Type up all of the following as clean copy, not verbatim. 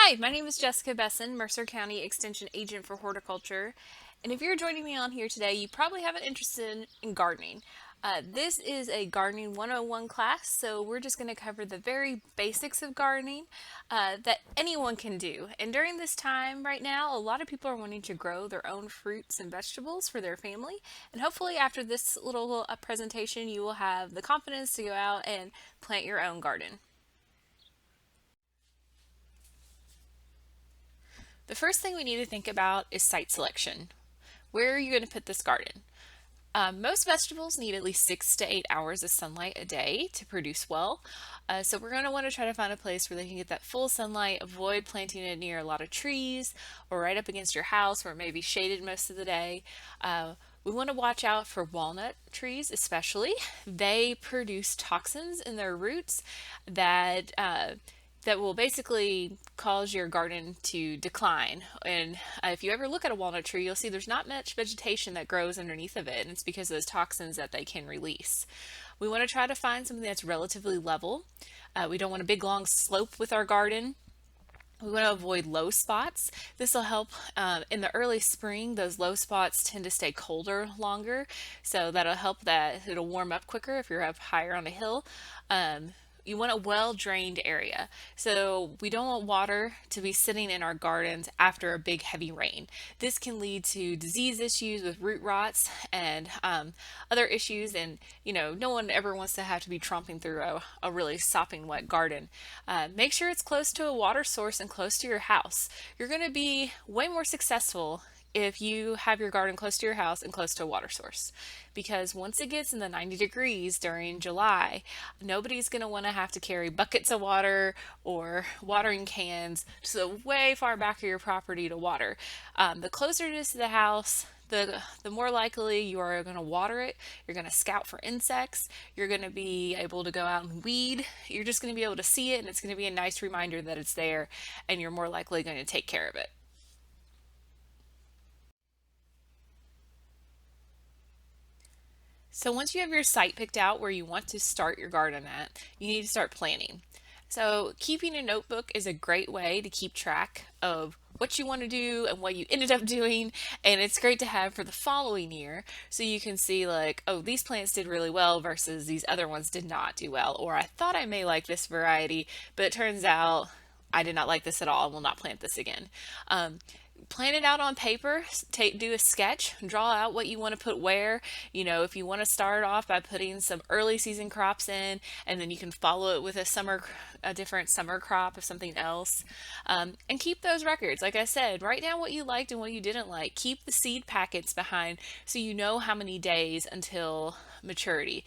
Hi, my name is Jessica Besson, Mercer County Extension Agent for Horticulture. And if you're joining me on here today, you probably have an interest in gardening. This is a Gardening 101 class, so we're just going to cover the very basics of gardening that anyone can do. And during this time right now, a lot of people are wanting to grow their own fruits and vegetables for their family. And hopefully, after this little presentation, you will have the confidence to go out and plant your own garden. The first thing we need to think about is site selection. Where are you going to put this garden? Most vegetables need at least 6 to 8 hours of sunlight a day to produce well. So we're going to want to try to find a place where they can get that full sunlight. Avoid planting it near a lot of trees or right up against your house where it may be shaded most of the day. We want to watch out for walnut trees, especially. They produce toxins in their roots that will basically cause your garden to decline. And if you ever look at a walnut tree, you'll see there's not much vegetation that grows underneath of it, and it's because of those toxins that they can release. We want to try to find something that's relatively level. We don't want a big long slope with our garden. We want to avoid low spots. This will help in the early spring. Those low spots tend to stay colder longer, so that'll help that it'll warm up quicker if you're up higher on a hill. You want a well-drained area. So we don't want water to be sitting in our gardens after a big heavy rain. This can lead to disease issues with root rots and other issues. And no one ever wants to have to be tromping through a really sopping wet garden. Make sure it's close to a water source and close to your house. You're going to be way more successful if you have your garden close to your house and close to a water source. Because once it gets in the 90 degrees during July, nobody's going to want to have to carry buckets of water or watering cans so way far back of your property to water. The closer it is to the house, the more likely you are going to water it. You're going to scout for insects. You're going to be able to go out and weed. You're just going to be able to see it, and it's going to be a nice reminder that it's there, and you're more likely going to take care of it. So once you have your site picked out where you want to start your garden at, you need to start planning. So keeping a notebook is a great way to keep track of what you want to do and what you ended up doing, and it's great to have for the following year so you can see like, oh, these plants did really well versus these other ones did not do well, or I thought I may like this variety, but it turns out I did not like this at all and will not plant this again. Plan it out on paper, do a sketch, draw out what you want to put where. If you want to start off by putting some early season crops in, and then you can follow it with a different summer crop of something else. And keep those records. Like I said, write down what you liked and what you didn't like. Keep the seed packets behind so you know how many days until maturity.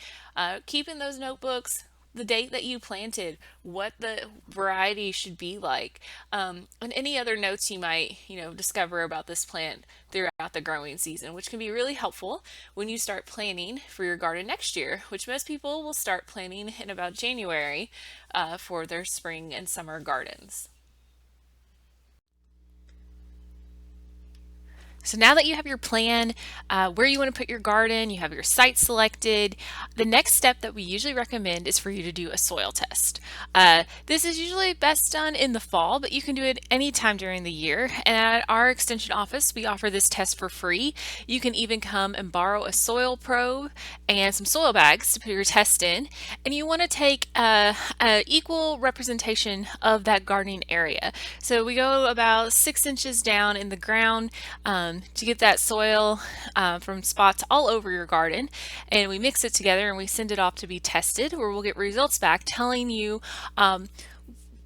Keeping those notebooks, the date that you planted, what the variety should be like, and any other notes you might, discover about this plant throughout the growing season, which can be really helpful when you start planning for your garden next year, which most people will start planning in about January for their spring and summer gardens. So now that you have your plan, where you want to put your garden, you have your site selected, the next step that we usually recommend is for you to do a soil test. This is usually best done in the fall, but you can do it anytime during the year. And at our extension office, we offer this test for free. You can even come and borrow a soil probe and some soil bags to put your test in. And you want to take a equal representation of that gardening area. So we go about 6 inches down in the ground to get that soil from spots all over your garden, and we mix it together and we send it off to be tested, where we'll get results back telling you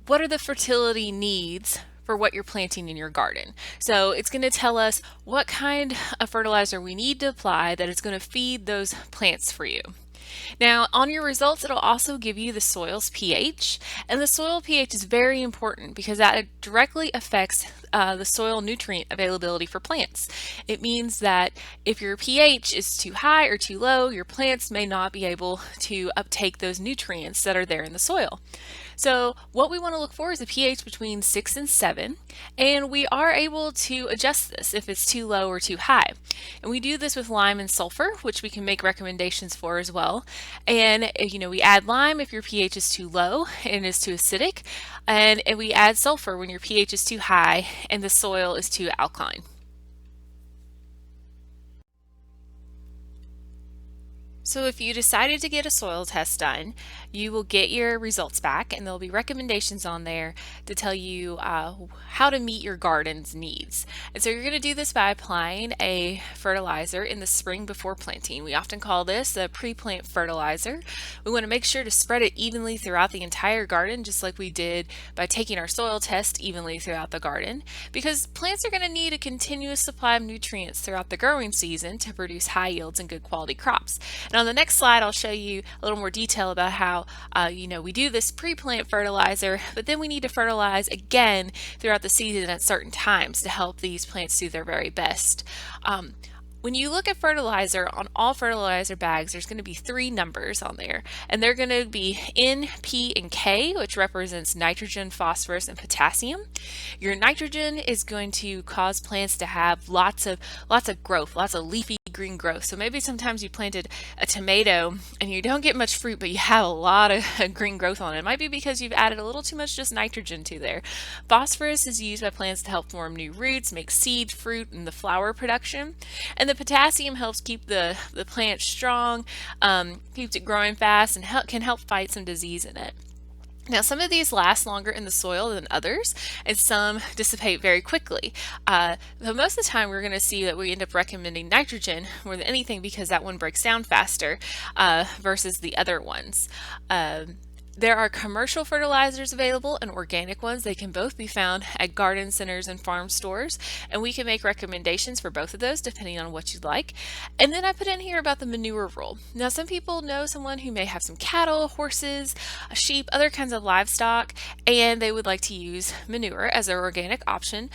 what are the fertility needs for what you're planting in your garden. So it's going to tell us what kind of fertilizer we need to apply that is going to feed those plants for you. Now, on your results, it'll also give you the soil's pH, and the soil pH is very important because that directly affects the soil nutrient availability for plants. It means that if your pH is too high or too low, your plants may not be able to uptake those nutrients that are there in the soil. So what we want to look for is a pH between 6 and 7, and we are able to adjust this if it's too low or too high. And we do this with lime and sulfur, which we can make recommendations for as well. And we add lime if your pH is too low and is too acidic, and we add sulfur when your pH is too high and the soil is too alkaline. So if you decided to get a soil test done, you will get your results back and there'll be recommendations on there to tell you how to meet your garden's needs. And so you're going to do this by applying a fertilizer in the spring before planting. We often call this a pre-plant fertilizer. We want to make sure to spread it evenly throughout the entire garden, just like we did by taking our soil test evenly throughout the garden, because plants are going to need a continuous supply of nutrients throughout the growing season to produce high yields and good quality crops. And on the next slide, I'll show you a little more detail about how we do this pre-plant fertilizer, but then we need to fertilize again throughout the season at certain times to help these plants do their very best. When you look at fertilizer, on all fertilizer bags, there's going to be 3 numbers on there, and they're going to be N, P, and K, which represents nitrogen, phosphorus, and potassium. Your nitrogen is going to cause plants to have lots of growth, lots of leafy green growth. So maybe sometimes you planted a tomato and you don't get much fruit, but you have a lot of green growth on it. It might be because you've added a little too much just nitrogen to there. Phosphorus is used by plants to help form new roots, make seed, fruit, and the flower production. And the potassium helps keep the plant strong, keeps it growing fast, and can help fight some disease in it. Now, some of these last longer in the soil than others, and some dissipate very quickly. But most of the time, we're going to see that we end up recommending nitrogen more than anything because that one breaks down faster versus the other ones. There are commercial fertilizers available and organic ones. They can both be found at garden centers and farm stores, and we can make recommendations for both of those depending on what you'd like. And then I put in here about the manure rule. Now, some people know someone who may have some cattle, horses, sheep, other kinds of livestock, and they would like to use manure as their organic option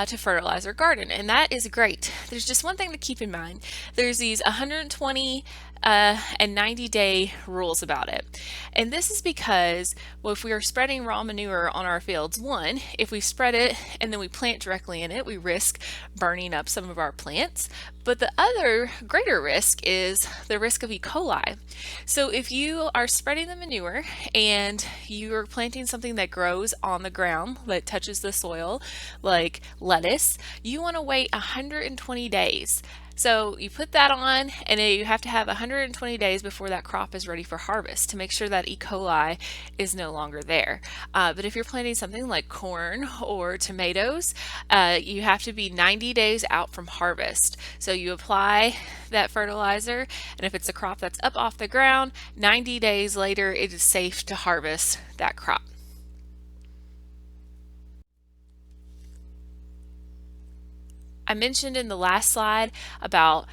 to fertilize their garden, and that is great. There's just one thing to keep in mind. There's these 120 and 90-day rules about it. And this is because, well, if we are spreading raw manure on our fields, one, if we spread it and then we plant directly in it, we risk burning up some of our plants. But the other greater risk is the risk of E. coli. So if you are spreading the manure and you're planting something that grows on the ground, that touches the soil, like lettuce, you want to wait 120 days. So you put that on, and you have to have 120 days before that crop is ready for harvest to make sure that E. coli is no longer there. But if you're planting something like corn or tomatoes, you have to be 90 days out from harvest. So you apply that fertilizer, and if it's a crop that's up off the ground, 90 days later it is safe to harvest that crop. I mentioned in the last slide about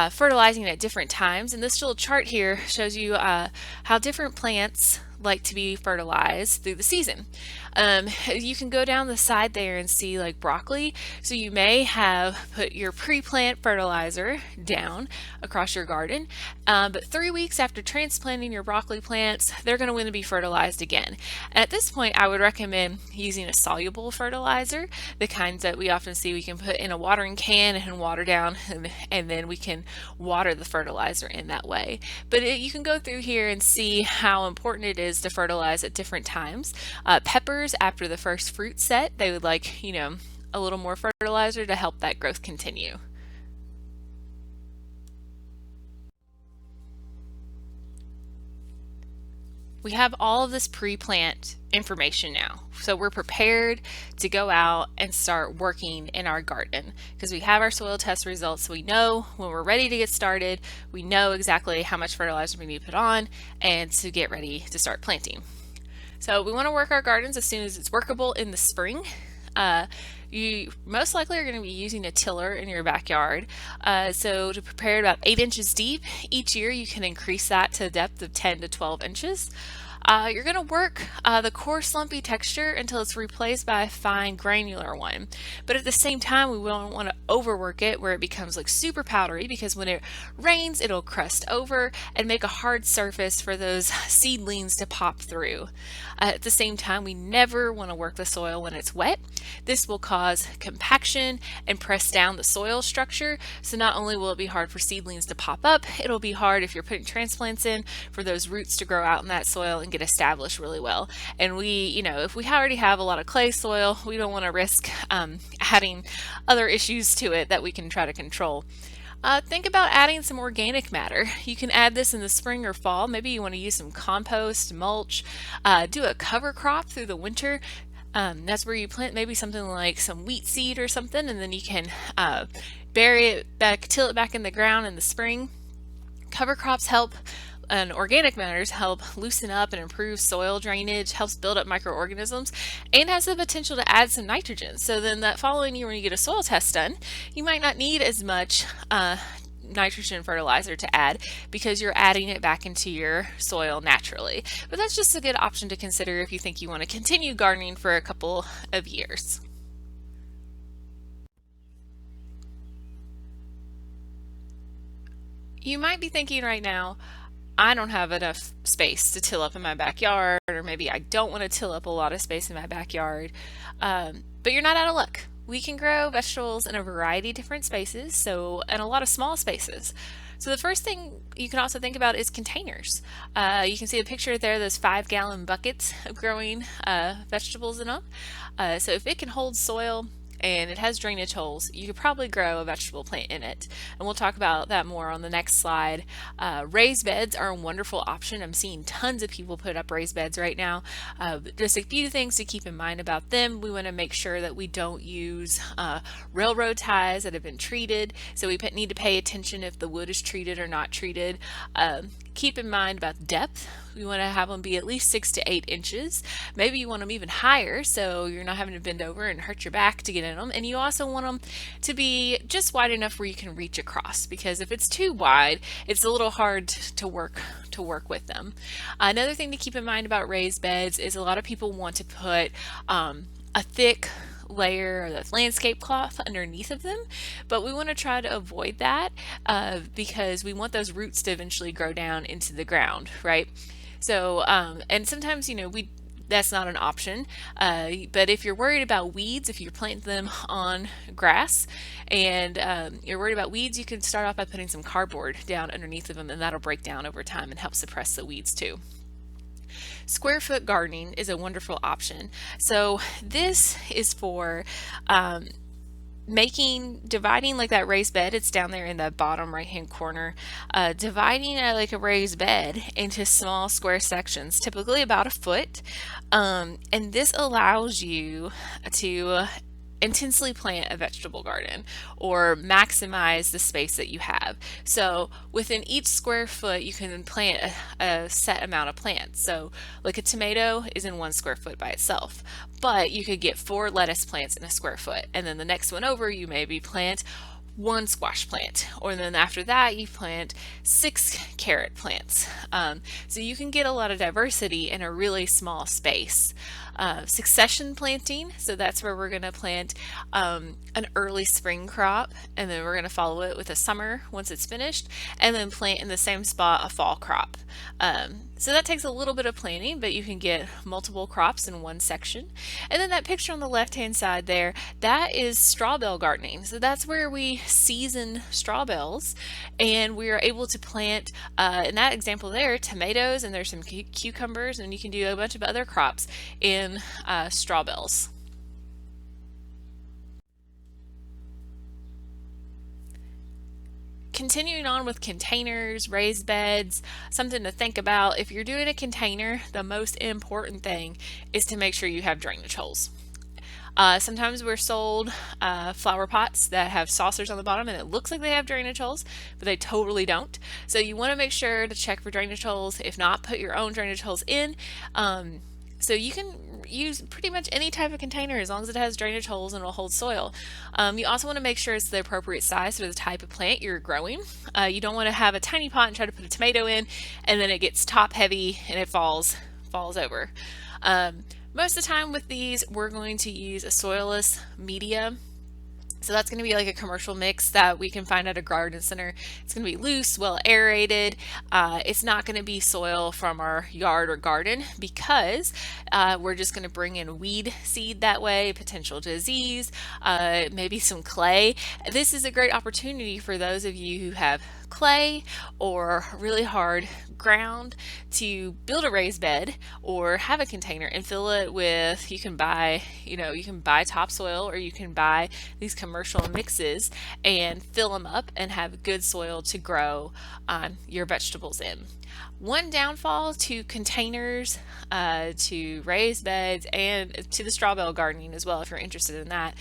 fertilizing at different times, and this little chart here shows you how different plants like to be fertilized through the season. You can go down the side there and see like broccoli. So you may have put your pre-plant fertilizer down across your garden, but 3 weeks after transplanting your broccoli plants, they're going to want to be fertilized again. And at this point, I would recommend using a soluble fertilizer, the kinds that we often see we can put in a watering can and water down, and then we can water the fertilizer in that way. But you can go through here and see how important it is to fertilize at different times. Peppers, after the first fruit set, they would like, a little more fertilizer to help that growth continue. We have all of this pre-plant information now. So we're prepared to go out and start working in our garden because we have our soil test results. So we know when we're ready to get started, we know exactly how much fertilizer we need to put on and to get ready to start planting. So we want to work our gardens as soon as it's workable in the spring. You most likely are going to be using a tiller in your backyard. So to prepare about 8 inches deep, each year you can increase that to a depth of 10 to 12 inches. You're going to work the coarse lumpy texture until it's replaced by a fine granular one. But at the same time, we don't want to overwork it where it becomes like super powdery, because when it rains, it'll crust over and make a hard surface for those seedlings to pop through. At the same time, we never want to work the soil when it's wet. This will cause compaction and press down the soil structure. So not only will it be hard for seedlings to pop up, it'll be hard if you're putting transplants in for those roots to grow out in that soil and get established really well. And if we already have a lot of clay soil, we don't want to risk adding other issues to it that we can try to control. Think about adding some organic matter. You can add this in the spring or fall. Maybe you want to use some compost, mulch, do a cover crop through the winter. That's where you plant maybe something like some wheat seed or something, and then you can bury it back, till it back in the ground in the spring. Cover crops help, and organic matters help loosen up and improve soil drainage, helps build up microorganisms, and has the potential to add some nitrogen. So then that following year when you get a soil test done, you might not need as much nitrogen fertilizer to add because you're adding it back into your soil naturally. But that's just a good option to consider if you think you want to continue gardening for a couple of years. You might be thinking right now, I don't have enough space to till up in my backyard, or maybe I don't want to till up a lot of space in my backyard. But you're not out of luck. We can grow vegetables in a variety of different spaces, so and a lot of small spaces. So the first thing you can also think about is containers. You can see a picture there, those 5-gallon buckets of growing vegetables in them. So if it can hold soil and it has drainage holes, you could probably grow a vegetable plant in it. And we'll talk about that more on the next slide. Raised beds are a wonderful option. I'm seeing tons of people put up raised beds right now. Just a few things to keep in mind about them. We want to make sure that we don't use railroad ties that have been treated. So we need to pay attention if the wood is treated or not treated. Keep in mind about depth. We want to have them be at least 6 to 8 inches. Maybe you want them even higher so you're not having to bend over and hurt your back to get in them. And you also want them to be just wide enough where you can reach across, because if it's too wide, it's a little hard to work with them. Another thing to keep in mind about raised beds is a lot of people want to put a thick layer of landscape cloth underneath of them, but we want to try to avoid that because we want those roots to eventually grow down into the ground, right? So and sometimes that's not an option, but if you're worried about weeds, if you're planting them on grass and you're worried about weeds, you can start off by putting some cardboard down underneath of them, and that'll break down over time and help suppress the weeds too. Square foot gardening is a wonderful option. So this is for dividing like that raised bed. It's down there in the bottom right hand corner. Dividing like a raised bed into small square sections, typically about a foot. And this allows you to intensely plant a vegetable garden or maximize the space that you have. So within each square foot you can plant a set amount of plants. So like a tomato is in 1 square foot by itself, but you could get 4 lettuce plants in a square foot, and then the next one over you maybe plant 1 squash plant, or then after that you plant 6 carrot plants. So you can get a lot of diversity in a really small space. Succession planting, so that's where we're going to plant an early spring crop, and then we're going to follow it with a summer once it's finished, and then plant in the same spot a fall crop. So that takes a little bit of planting, but you can get multiple crops in one section. And then that picture on the left hand side there, that is straw bale gardening. So that's where we season straw bales, and we are able to plant in that example there tomatoes, and there's some cucumbers, and you can do a bunch of other crops in straw bales. Continuing on with containers, raised beds, something to think about. If you're doing a container, the most important thing is to make sure you have drainage holes. Sometimes we're sold flower pots that have saucers on the bottom and it looks like they have drainage holes, but they totally don't. So you want to make sure to check for drainage holes. If not, put your own drainage holes in. So you can use pretty much any type of container as long as it has drainage holes and will hold soil. You also want to make sure it's the appropriate size for the type of plant you're growing. You don't want to have a tiny pot and try to put a tomato in and then it gets top heavy and it falls falls over. Most of the time with these, we're going to use a soilless media. So that's going to be like a commercial mix that we can find at a garden center. It's going to be loose, well aerated. It's not going to be soil from our yard or garden because we're just going to bring in weed seed that way, potential disease, maybe some clay. This is a great opportunity for those of you who have clay or really hard ground to build a raised bed or have a container and fill it with, you can buy topsoil, or you can buy these commercial mixes and fill them up and have good soil to grow your vegetables in. One downfall to containers, to raised beds, and to the straw bale gardening as well, if you're interested in that,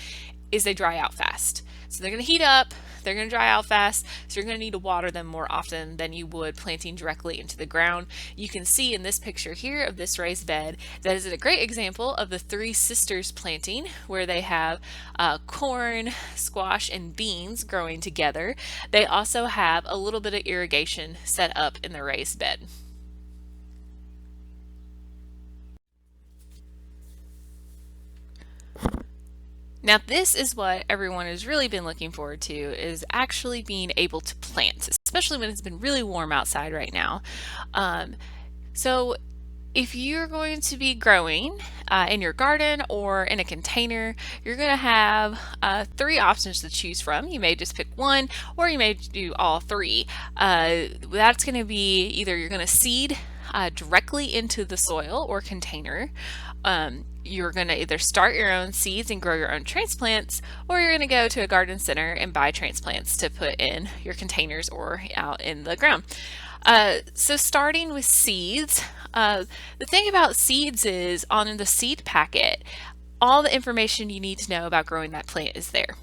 is they dry out fast. So they're going to heat up, they're going to dry out fast, so you're going to need to water them more often than you would planting directly into the ground. You can see in this picture here of this raised bed, that is a great example of the Three Sisters planting, where they have corn, squash, and beans growing together. They also have a little bit of irrigation set up in the raised bed. Now this is what everyone has really been looking forward to, is actually being able to plant, especially when it's been really warm outside right now. So if you're going to be growing in your garden or in a container, you're going to have 3 options to choose from. You may just pick one, or you may do all 3. That's going to be either you're going to seed directly into the soil or container. You're going to either start your own seeds and grow your own transplants, or you're going to go to a garden center and buy transplants to put in your containers or out in the ground. So starting with seeds, the thing about seeds is on the seed packet, all the information you need to know about growing that plant is there.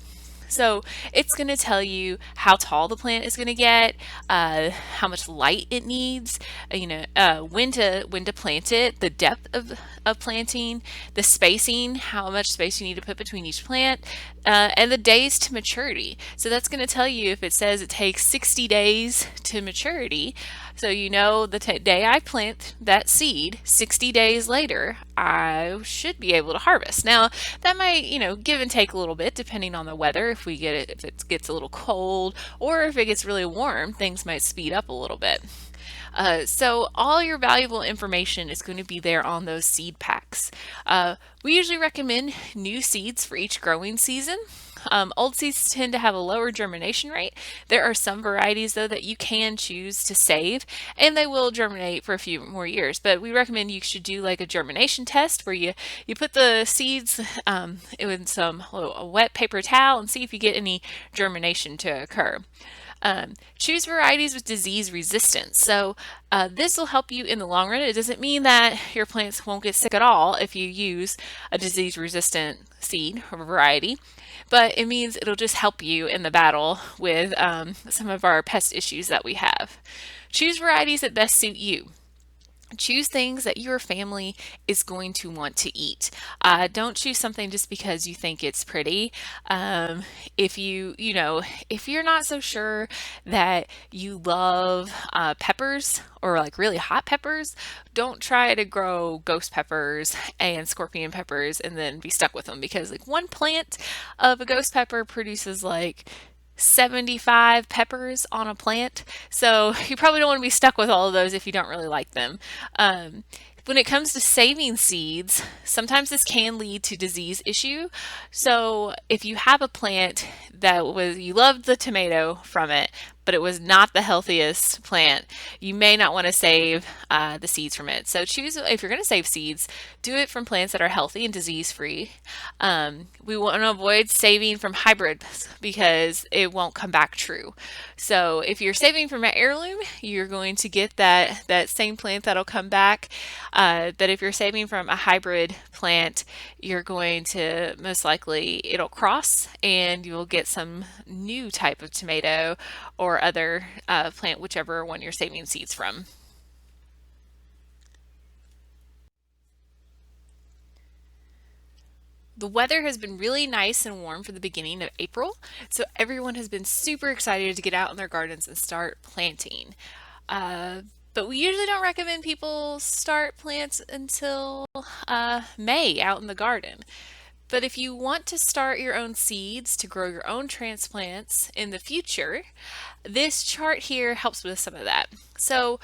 So it's going to tell you how tall the plant is going to get, how much light it needs, when to plant it, the depth of planting, the spacing, how much space you need to put between each plant, and the days to maturity. So that's going to tell you, if it says it takes 60 days to maturity, so you know the day I plant that seed, 60 days later, I should be able to harvest. Now, that might, give and take a little bit depending on the weather. If it gets a little cold, or if it gets really warm, things might speed up a little bit. So all your valuable information is going to be there on those seed packs. We usually recommend new seeds for each growing season. Old seeds tend to have a lower germination rate. There are some varieties, though, that you can choose to save, and they will germinate for a few more years. But we recommend you should do like a germination test, where you put the seeds in a wet paper towel and see if you get any germination to occur. Choose varieties with disease resistance. So this will help you in the long run. It doesn't mean that your plants won't get sick at all if you use a disease resistant seed or variety, but it means it'll just help you in the battle with some of our pest issues that we have. Choose varieties that best suit you. Choose things that your family is going to want to eat. Don't choose something just because you think it's pretty. If if you're not so sure that you love peppers, or like really hot peppers, don't try to grow ghost peppers and scorpion peppers and then be stuck with them, because like one plant of a ghost pepper produces like 75 peppers on a plant. So you probably don't want to be stuck with all of those if you don't really like them. When it comes to saving seeds, sometimes this can lead to disease issue. So if you have a plant you loved the tomato from it, but it was not the healthiest plant, you may not want to save the seeds from it. So choose, if you're going to save seeds, do it from plants that are healthy and disease-free. We want to avoid saving from hybrids because it won't come back true. So if you're saving from an heirloom, you're going to get that same plant that'll come back. But if you're saving from a hybrid plant, you're going to most likely, it'll cross and you'll get some new type of tomato or other plant, whichever one you're saving seeds from. The weather has been really nice and warm for the beginning of April, so everyone has been super excited to get out in their gardens and start planting. But we usually don't recommend people start plants until May out in the garden. But if you want to start your own seeds to grow your own transplants in the future, this chart here helps with some of that. So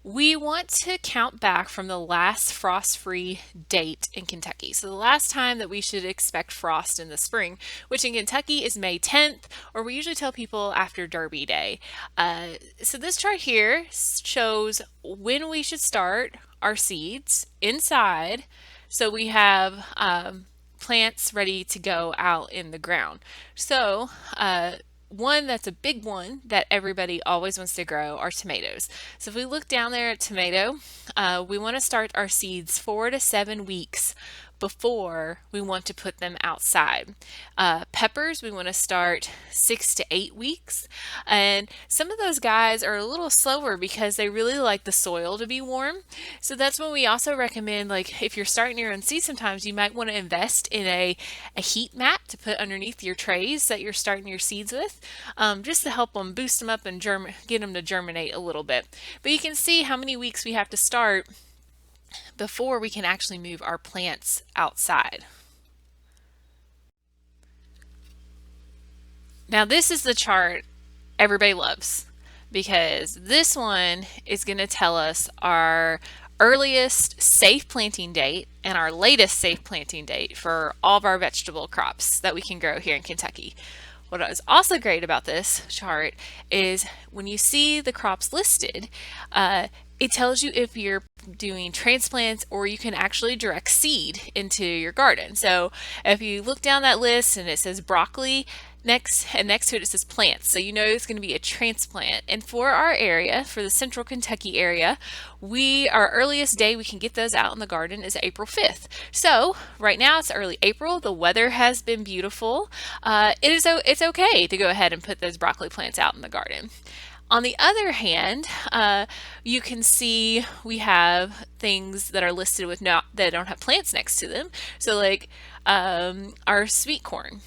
we want to count back from the last frost-free date in Kentucky. So the last time that we should expect frost in the spring, which in Kentucky is May 10th, or we usually tell people after Derby Day. So this chart here shows when we should start our seeds inside. So we have plants ready to go out in the ground. So one that's a big one that everybody always wants to grow are tomatoes. So if we look down there at tomato, we want to start our seeds 4 to 7 weeks before we want to put them outside. Peppers, we want to start 6 to 8 weeks. And some of those guys are a little slower because they really like the soil to be warm. So that's when we also recommend, like if you're starting your own seeds, sometimes you might want to invest in a heat mat to put underneath your trays that you're starting your seeds with, just to help them boost them up and get them to germinate a little bit. But you can see how many weeks we have to start before we can actually move our plants outside. Now this is the chart everybody loves because this one is going to tell us our earliest safe planting date and our latest safe planting date for all of our vegetable crops that we can grow here in Kentucky. What is also great about this chart is when you see the crops listed, it tells you if you're doing transplants or you can actually direct seed into your garden. So if you look down that list and it says broccoli, next to it says plants, so you know it's going to be a transplant. And for our area, for the central Kentucky area, our earliest day we can get those out in the garden is April 5th. So right now it's early April, the weather has been beautiful. It's okay to go ahead and put those broccoli plants out in the garden. On the other hand, you can see we have things that are listed that don't have plants next to them. So like our sweet corn.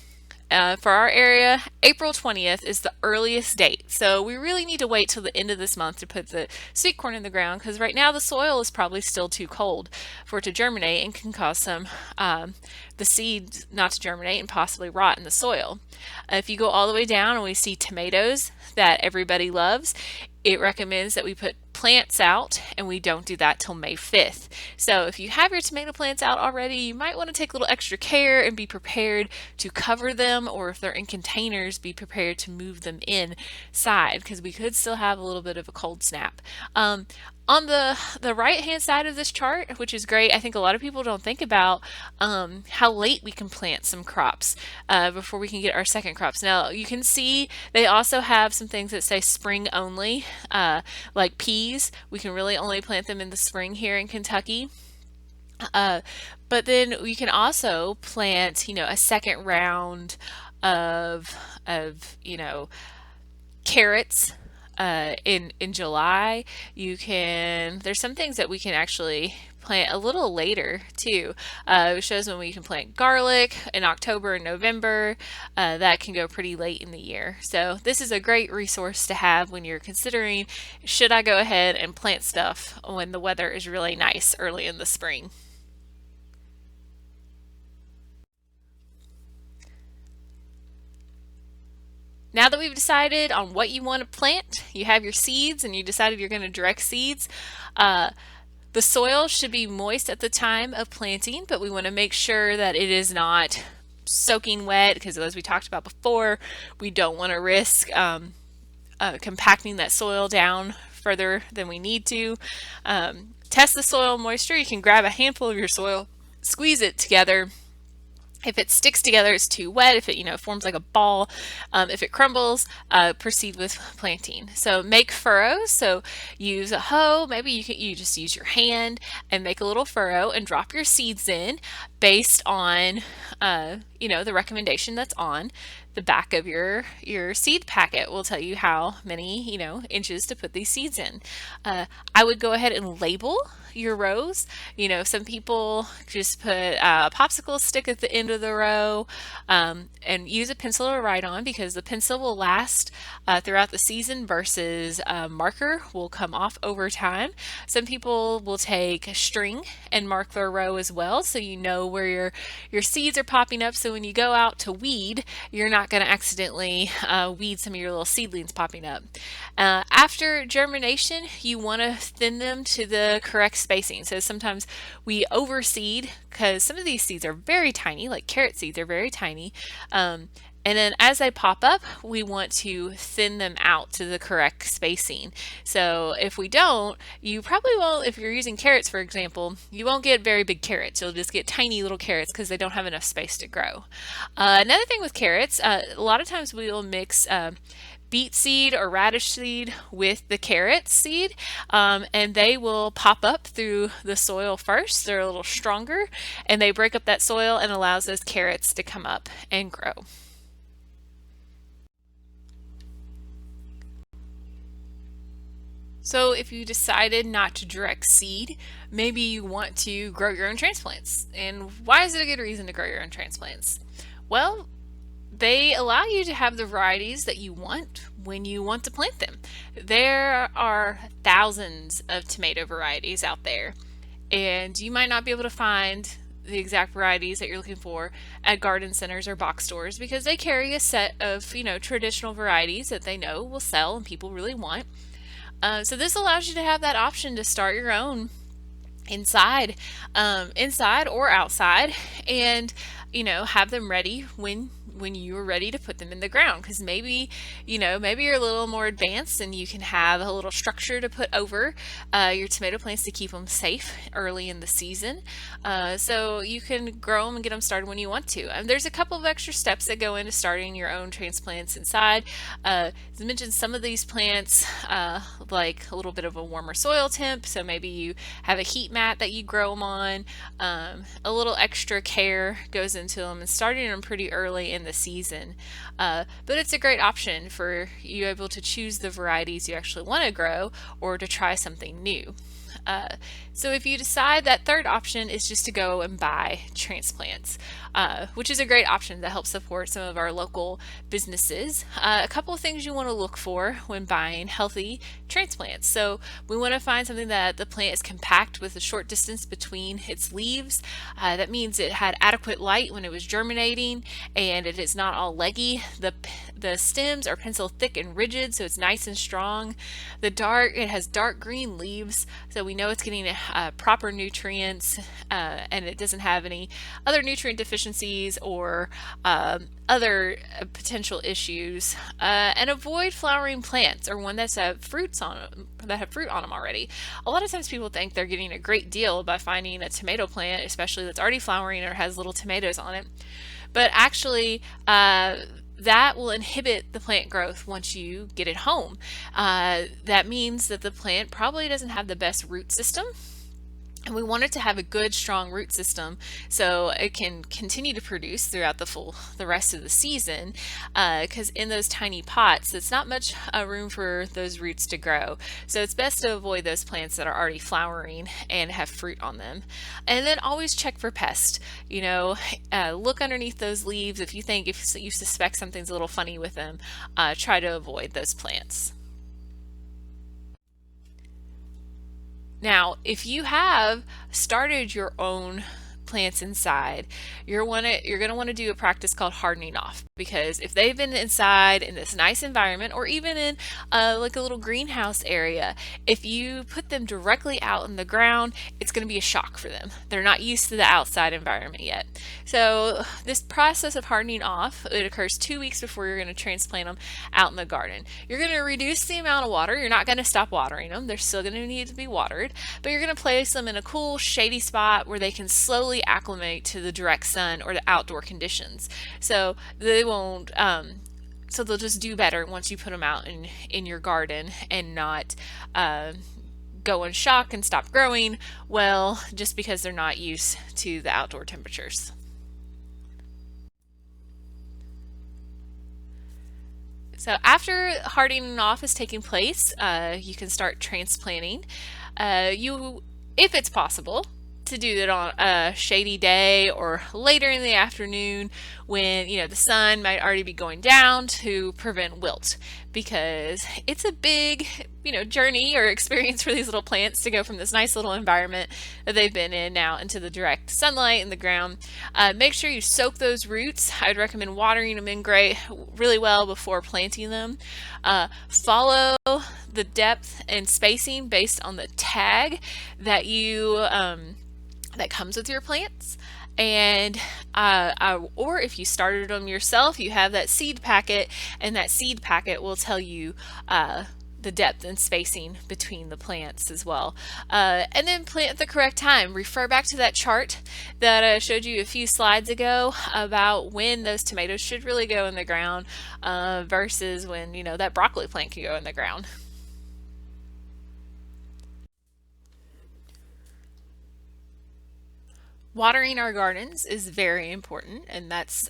For our area, April 20th is the earliest date. So we really need to wait till the end of this month to put the sweet corn in the ground because right now the soil is probably still too cold for it to germinate and can cause the seeds not to germinate and possibly rot in the soil. If you go all the way down and we see tomatoes that everybody loves, it recommends that we put plants out, and we don't do that till May 5th. So if you have your tomato plants out already, you might want to take a little extra care and be prepared to cover them, or if they're in containers, be prepared to move them inside because we could still have a little bit of a cold snap. On the right hand side of this chart, which is great, I think a lot of people don't think about how late we can plant some crops before we can get our second crops. Now you can see they also have some things that say spring only, like peas. We can really only plant them in the spring here in Kentucky. But then we can also plant, a second round of carrots in July. There's some things that we can actually plant a little later too. It shows when we can plant garlic in October and November. That can go pretty late in the year. So this is a great resource to have when you're considering, should I go ahead and plant stuff when the weather is really nice early in the spring. Now that we've decided on what you want to plant, you have your seeds and you decided you're going to direct seeds, the soil should be moist at the time of planting, but we want to make sure that it is not soaking wet because, as we talked about before, we don't want to risk compacting that soil down further than we need to. Test the soil moisture. You can grab a handful of your soil, squeeze it together. If it sticks together, it's too wet. If it forms like a ball, if it crumbles, proceed with planting. So make furrows. So use a hoe. Maybe you just use your hand and make a little furrow and drop your seeds in based on the recommendation that's on the back of your seed packet will tell you how many, inches to put these seeds in. I would go ahead and label your rows. Some people just put a popsicle stick at the end of the row, and use a pencil to write on, because the pencil will last throughout the season versus a marker will come off over time. Some people will take string and mark their row as well, so you know where your seeds are popping up, so when you go out to weed, you're not going to accidentally weed some of your little seedlings popping up. After germination, you want to thin them to the correct spacing. So sometimes we overseed because some of these seeds are very tiny, like carrot seeds are very tiny. And then as they pop up, we want to thin them out to the correct spacing. So if we don't, you probably won't, if you're using carrots, for example, you won't get very big carrots. You'll just get tiny little carrots because they don't have enough space to grow. Another thing with carrots, a lot of times we will mix beet seed or radish seed with the carrot seed, and they will pop up through the soil first. They're a little stronger and they break up that soil and allows those carrots to come up and grow. So if you decided not to direct seed, maybe you want to grow your own transplants. And why is it a good reason to grow your own transplants? Well, they allow you to have the varieties that you want when you want to plant them. There are thousands of tomato varieties out there, and you might not be able to find the exact varieties that you're looking for at garden centers or box stores, because they carry a set of, traditional varieties that they know will sell and people really want. So this allows you to have that option to start your own inside, inside or outside, and have them ready when you are ready to put them in the ground, because maybe you're a little more advanced and you can have a little structure to put over your tomato plants to keep them safe early in the season, so you can grow them and get them started when you want to. And there's a couple of extra steps that go into starting your own transplants inside. As I mentioned, some of these plants like a little bit of a warmer soil temp, so maybe you have a heat mat that you grow them on. A little extra care goes into them, and starting them pretty early in the season. But it's a great option for you able to choose the varieties you actually want to grow or to try something new. So if you decide that third option is just to go and buy transplants, which is a great option that helps support some of our local businesses, a couple of things you want to look for when buying healthy transplants. So we want to find something that the plant is compact with a short distance between its leaves. That means it had adequate light when it was germinating, and it is not all leggy. The stems are pencil thick and rigid, so it's nice and strong. It has dark green leaves, so we know it's getting proper nutrients, and it doesn't have any other nutrient deficiencies or other potential issues. And avoid flowering plants or one that have fruit on them already. A lot of times people think they're getting a great deal by finding a tomato plant, especially that's already flowering or has little tomatoes on it. But actually, that will inhibit the plant growth once you get it home. That means that the plant probably doesn't have the best root system. And we want it to have a good, strong root system so it can continue to produce throughout the rest of the season, because in those tiny pots, it's not much room for those roots to grow. So it's best to avoid those plants that are already flowering and have fruit on them. And then always check for pests. Look underneath those leaves. If you suspect something's a little funny with them, try to avoid those plants. Now, if you have started your own plants inside, you're going to want to do a practice called hardening off, because if they've been inside in this nice environment, or even in like a little greenhouse area, if you put them directly out in the ground, it's going to be a shock for them. They're not used to the outside environment yet. So this process of hardening off, it occurs 2 weeks before you're going to transplant them out in the garden. You're going to reduce the amount of water. You're not going to stop watering them. They're still going to need to be watered, but you're going to place them in a cool, shady spot where they can slowly acclimate to the direct sun or the outdoor conditions. So they won't so they'll just do better once you put them out in your garden, and not go in shock and stop growing well just because they're not used to the outdoor temperatures. So after hardening off is taking place, you can start transplanting. If it's possible, to do it on a shady day or later in the afternoon when the sun might already be going down to prevent wilt, because it's a big journey or experience for these little plants to go from this nice little environment that they've been in now into the direct sunlight and the ground. Make sure you soak those roots. I'd recommend watering them in really well before planting them. Follow the depth and spacing based on the tag that you that comes with your plants. And or if you started them yourself, you have that seed packet, and that seed packet will tell you the depth and spacing between the plants as well. And then plant at the correct time. Refer back to that chart that I showed you a few slides ago about when those tomatoes should really go in the ground versus when that broccoli plant can go in the ground. Watering our gardens is very important, and that's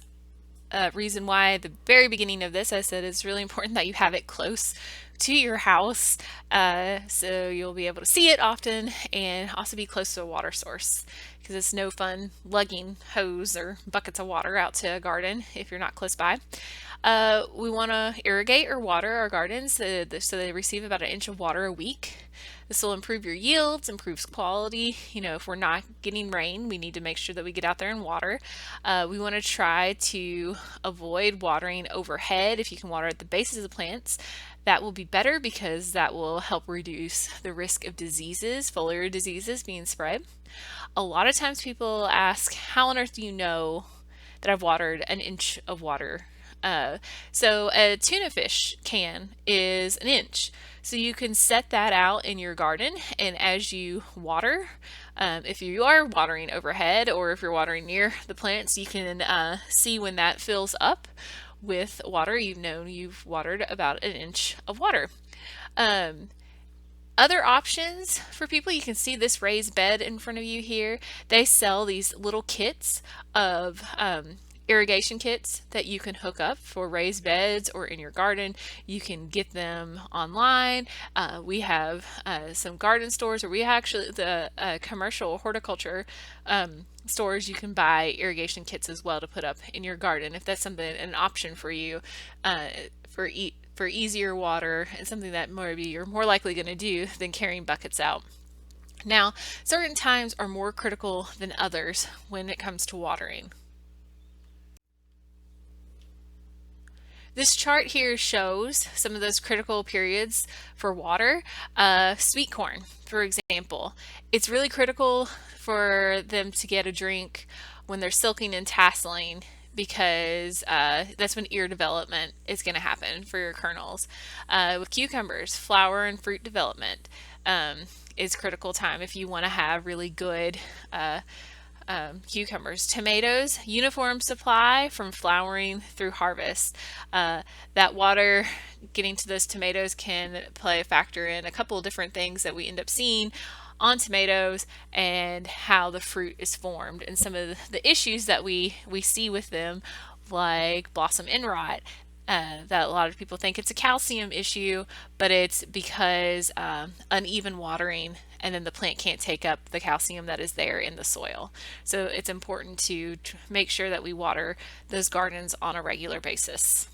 a reason why at the very beginning of this I said it's really important that you have it close to your house, so you'll be able to see it often, and also be close to a water source, because it's no fun lugging hose or buckets of water out to a garden if you're not close by. We want to irrigate or water our gardens so they receive about an inch of water a week. This will improve your yields, improves quality. If we're not getting rain, we need to make sure that we get out there and water. We want to try to avoid watering overhead. If you can water at the bases of the plants, that will be better, because that will help reduce the risk of diseases, foliar diseases being spread. A lot of times people ask, how on earth do you know that I've watered an inch of water? So a tuna fish can is an inch. So you can set that out in your garden, and as you water, if you are watering overhead or if you're watering near the plants, you can see when that fills up with water. You've watered about an inch of water. Other options for people, you can see this raised bed in front of you here. They sell these little kits of irrigation kits that you can hook up for raised beds or in your garden. You can get them online. We have some garden stores, or we actually the commercial horticulture stores. You can buy irrigation kits as well to put up in your garden if that's an option for you, for easier water, and something that maybe you're more likely going to do than carrying buckets out. Now, certain times are more critical than others when it comes to watering. This chart here shows some of those critical periods for water. Sweet corn, for example, it's really critical for them to get a drink when they're silking and tasseling, because that's when ear development is going to happen for your kernels. With cucumbers, flower and fruit development is critical time if you want to have really good cucumbers. Tomatoes, uniform supply from flowering through harvest. That water getting to those tomatoes can play a factor in a couple of different things that we end up seeing on tomatoes and how the fruit is formed, and some of the issues that we see with them, like blossom end rot. That a lot of people think it's a calcium issue, but it's because uneven watering, and then the plant can't take up the calcium that is there in the soil. So it's important to make sure that we water those gardens on a regular basis.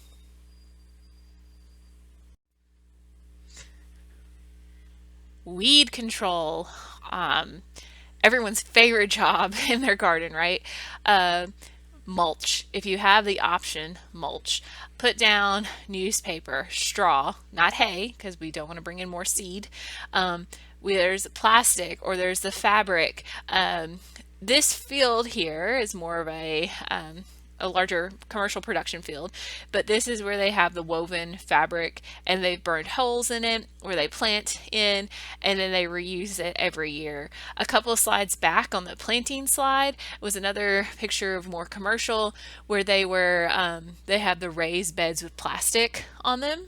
Weed control, everyone's favorite job in their garden, right? Mulch. If you have the option, mulch. Put down newspaper, straw, not hay, because we don't want to bring in more seed. There's plastic, or there's the fabric. This field here is more of a larger commercial production field, but this is where they have the woven fabric, and they've burned holes in it where they plant in, and then they reuse it every year. A couple of slides back on the planting slide was another picture of more commercial, where they have the raised beds with plastic on them,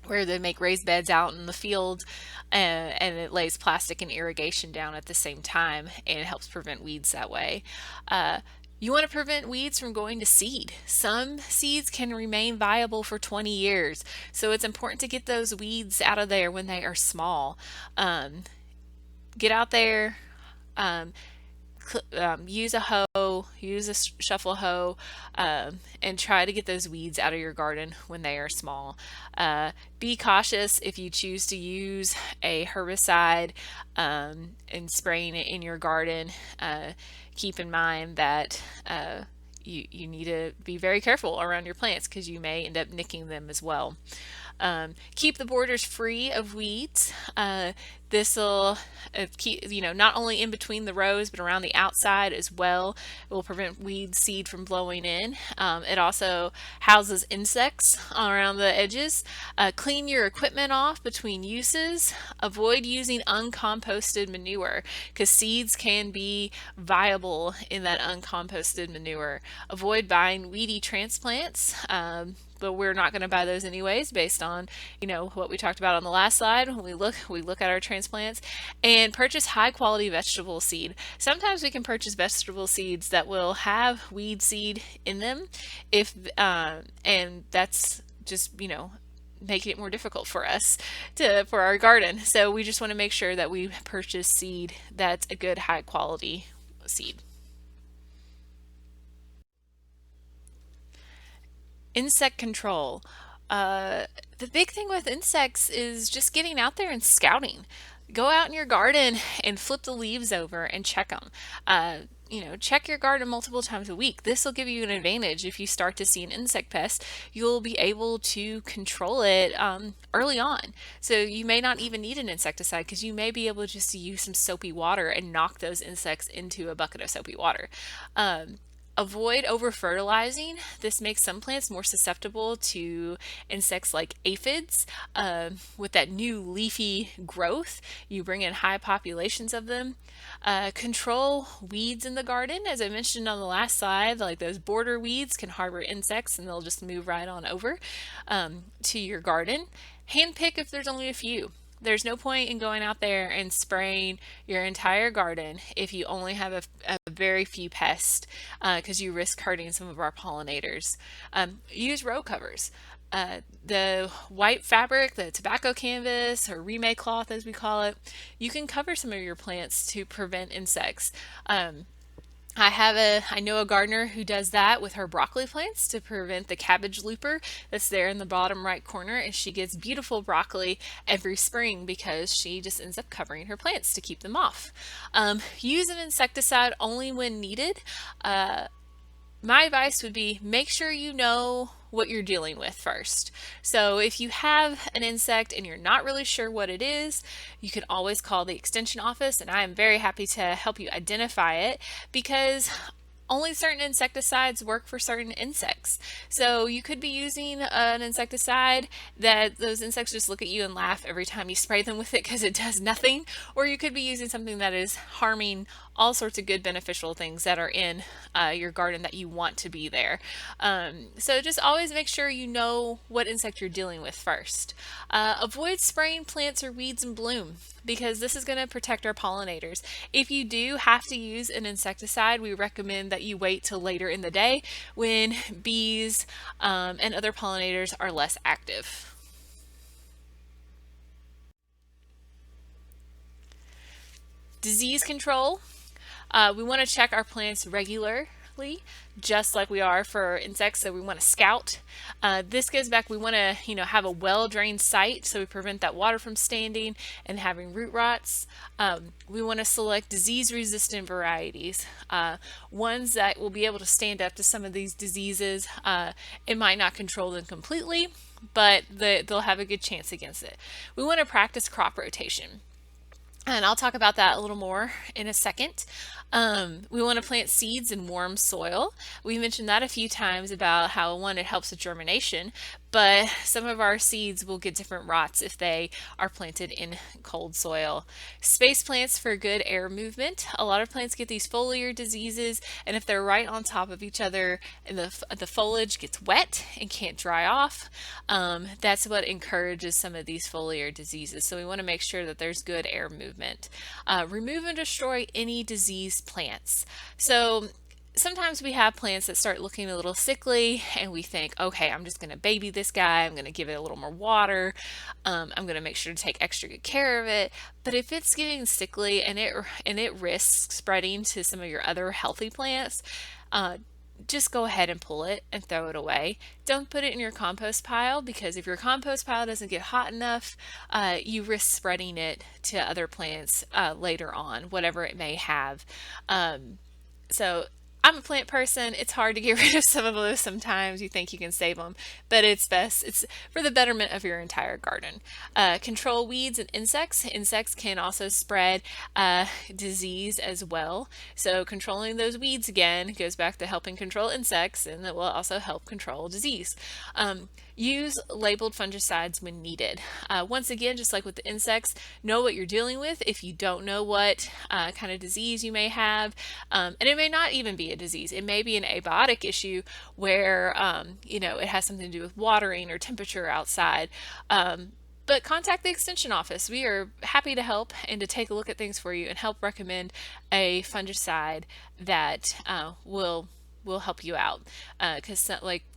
where they make raised beds out in the field, and it lays plastic and irrigation down at the same time, and it helps prevent weeds that way. You want to prevent weeds from going to seed. Some seeds can remain viable for 20 years, so it's important to get those weeds out of there when they are small. Um, get out there, um, use a hoe, use a shuffle hoe, and try to get those weeds out of your garden when they are small. Be cautious if you choose to use a herbicide and spraying it in your garden. Keep in mind that you need to be very careful around your plants because you may end up nicking them as well. Keep the borders free of weeds. This will keep, not only in between the rows, but around the outside as well. It will prevent weed seed from blowing in. It also houses insects around the edges. Clean your equipment off between uses. Avoid using uncomposted manure because seeds can be viable in that uncomposted manure. Avoid buying weedy transplants. But we're not going to buy those anyways based on what we talked about on the last slide. When we look at our transplants, and purchase high quality vegetable seed. Sometimes we can purchase vegetable seeds that will have weed seed in them, if and that's just making it more difficult for us for our garden. So we just want to make sure that we purchase seed that's a good high quality seed. Insect control. The big thing with insects is just getting out there and scouting. Go out in your garden and flip the leaves over and check them. Check your garden multiple times a week. This will give you an advantage. If you start to see an insect pest, you'll be able to control it early on. So you may not even need an insecticide because you may be able just to use some soapy water and knock those insects into a bucket of soapy water. Avoid over fertilizing. This makes some plants more susceptible to insects like aphids. With that new leafy growth, you bring in high populations of them. Control weeds in the garden. As I mentioned on the last slide, like those border weeds can harbor insects and they'll just move right on over to your garden. Hand pick if there's only a few. There's no point in going out there and spraying your entire garden if you only have a very few pests because you risk hurting some of our pollinators. Use row covers. The white fabric, the tobacco canvas or remake cloth as we call it, you can cover some of your plants to prevent insects. I know a gardener who does that with her broccoli plants to prevent the cabbage looper that's there in the bottom right corner, and she gets beautiful broccoli every spring because she just ends up covering her plants to keep them off. Use an insecticide only when needed. My advice would be make sure you know what you're dealing with first. So if you have an insect and you're not really sure what it is, you can always call the extension office, and I am very happy to help you identify it because only certain insecticides work for certain insects. So you could be using an insecticide that those insects just look at you and laugh every time you spray them with it because it does nothing, or you could be using something that is harming all sorts of good beneficial things that are in your garden that you want to be there. So just always make sure you know what insect you're dealing with first. Avoid spraying plants or weeds in bloom because this is going to protect our pollinators. If you do have to use an insecticide, we recommend that you wait till later in the day when bees and other pollinators are less active. Disease control. We want to check our plants regularly, just like we are for insects, so we want to scout. This goes back, we want to have a well-drained site so we prevent that water from standing and having root rots. We want to select disease-resistant varieties, ones that will be able to stand up to some of these diseases. It might not control them completely, but they'll have a good chance against it. We want to practice crop rotation. And I'll talk about that a little more in a second. We want to plant seeds in warm soil. We mentioned that a few times about how, one, it helps with germination, but some of our seeds will get different rots if they are planted in cold soil. Space plants for good air movement. A lot of plants get these foliar diseases, and if they're right on top of each other and the foliage gets wet and can't dry off, that's what encourages some of these foliar diseases. So we want to make sure that there's good air movement. Remove and destroy any diseased plants. So sometimes we have plants that start looking a little sickly and we think, okay, I'm just going to baby this guy. I'm going to give it a little more water. I'm going to make sure to take extra good care of it. But if it's getting sickly and it risks spreading to some of your other healthy plants, uh, just go ahead and pull it and throw it away. Don't put it in your compost pile, because if your compost pile doesn't get hot enough, you risk spreading it to other plants later on, whatever it may have. So I'm a plant person. It's hard to get rid of some of those sometimes. You think you can save them, but it's best. It's for the betterment of your entire garden. Control weeds and insects. Insects can also spread disease as well. So controlling those weeds again goes back to helping control insects, and it will also help control disease. Use labeled fungicides when needed. Once again, just like with the insects, know what you're dealing with. If you don't know what kind of disease you may have, and it may not even be a disease, it may be an abiotic issue where it has something to do with watering or temperature outside. But contact the extension office. We are happy to help and to take a look at things for you and help recommend a fungicide that will help you out, because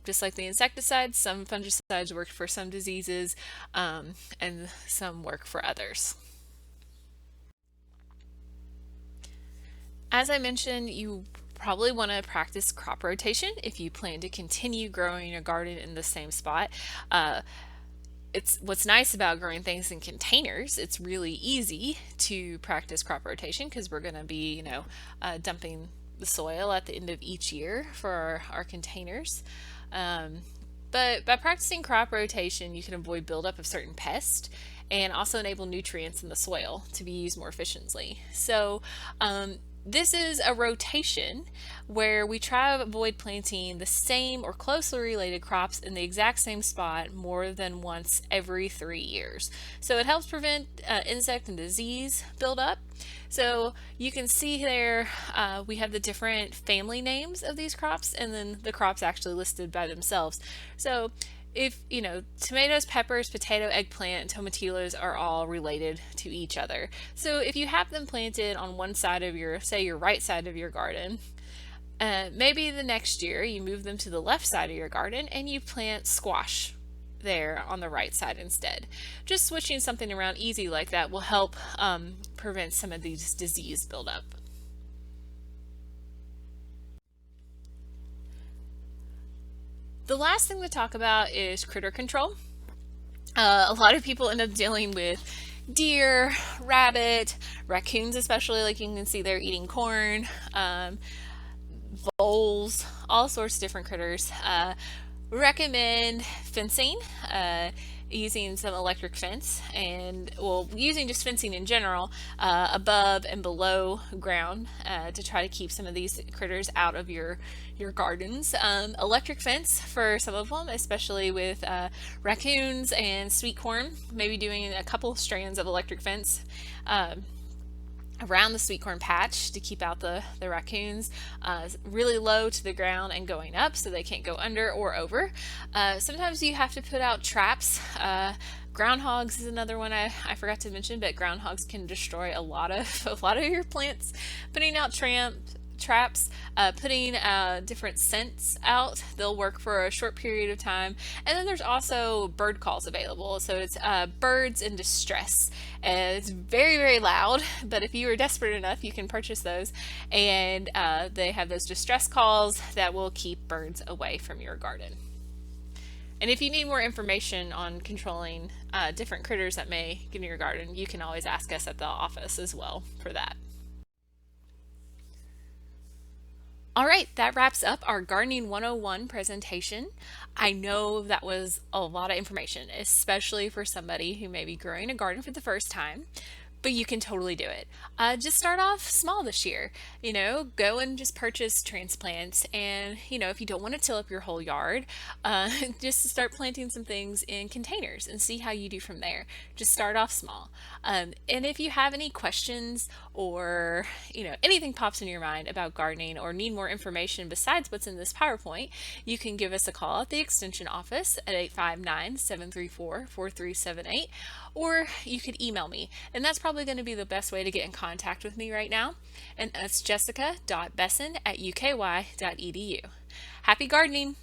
just like the insecticides, some fungicides work for some diseases, and some work for others. As I mentioned, you probably want to practice crop rotation if you plan to continue growing your garden in the same spot. It's what's nice about growing things in containers. It's really easy to practice crop rotation because we're going to be, dumping the soil at the end of each year for our containers. Um, but by practicing crop rotation, you can avoid buildup of certain pests and also enable nutrients in the soil to be used more efficiently. So, this is a rotation where we try to avoid planting the same or closely related crops in the exact same spot more than once every 3 years. So it helps prevent insect and disease buildup. So you can see there we have the different family names of these crops and then the crops actually listed by themselves. So if tomatoes, peppers, potato, eggplant, and tomatillos are all related to each other. So if you have them planted on one side of your right side of your garden, maybe the next year you move them to the left side of your garden and you plant squash there on the right side instead. Just switching something around easy like that will help prevent some of these disease buildup. The last thing to talk about is critter control. A lot of people end up dealing with deer, rabbit, raccoons, especially, like you can see they're eating corn, voles, all sorts of different critters. Recommend fencing, using some electric fence, and well, using just fencing in general, above and below ground, to try to keep some of these critters out of your gardens. Electric fence for some of them, especially with raccoons and sweet corn, maybe doing a couple strands of electric fence around the sweet corn patch to keep out the raccoons, really low to the ground and going up so they can't go under or over. Sometimes you have to put out traps. Groundhogs is another one I forgot to mention, but groundhogs can destroy a lot of a lot of your plants. Putting out traps, putting different scents out. They'll work for a short period of time. And then there's also bird calls available. So it's birds in distress. And it's very, very loud, but if you are desperate enough, you can purchase those. And they have those distress calls that will keep birds away from your garden. And if you need more information on controlling different critters that may get in your garden, you can always ask us at the office as well for that. All right, that wraps up our Gardening 101 presentation. I know that was a lot of information, especially for somebody who may be growing a garden for the first time, but you can totally do it. Just start off small this year. Go and just purchase transplants, and if you don't want to till up your whole yard, just start planting some things in containers and see how you do from there. Just start off small. And if you have any questions or anything pops in your mind about gardening or need more information besides what's in this PowerPoint, you can give us a call at the extension office at 859-734-4378, or you could email me, and that's probably probably going to be the best way to get in contact with me right now, and that's jessica.besson@uky.edu. Happy gardening!